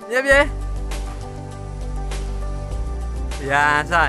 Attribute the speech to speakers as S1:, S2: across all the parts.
S1: Iya piye? Biasa.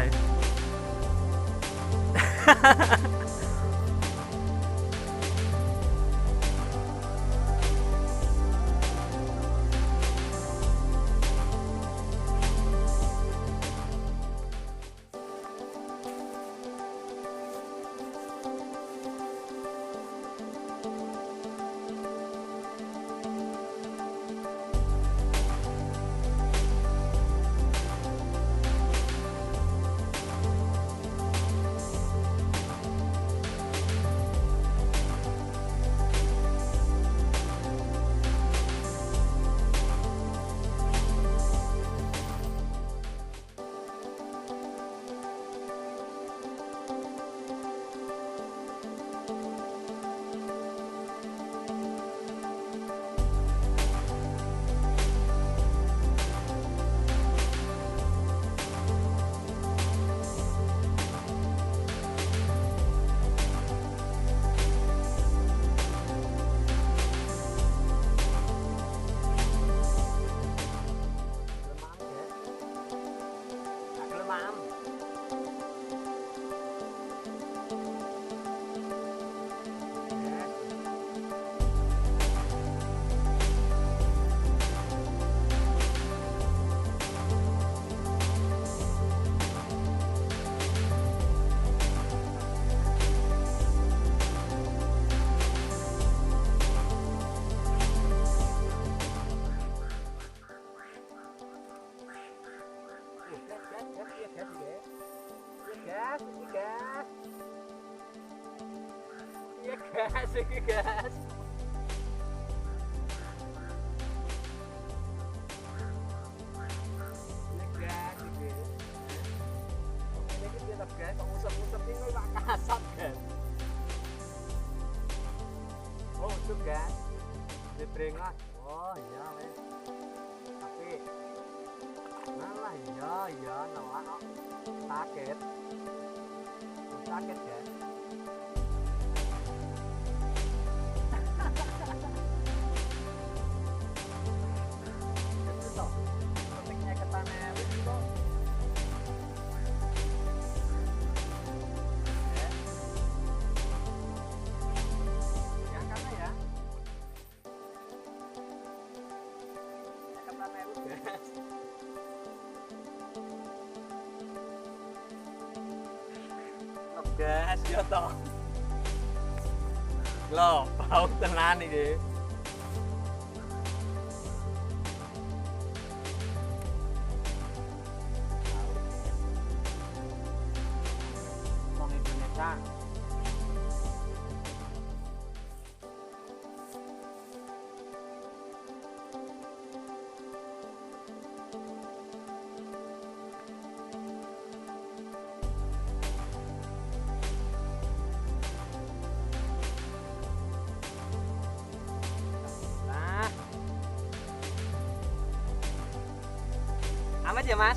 S1: Gas, iki gas. Gas iki. Ini iki tetep gas, kok usap-usap ini kok kasat gas. Oh, itu gas. Dibrengas. Oh, iya wes. Tapi malah iya nolak kok. Sakit. Sakit gas. Gas ya toh. Loh, bau tenan iki. Wong Indonesia. Amat ya mas?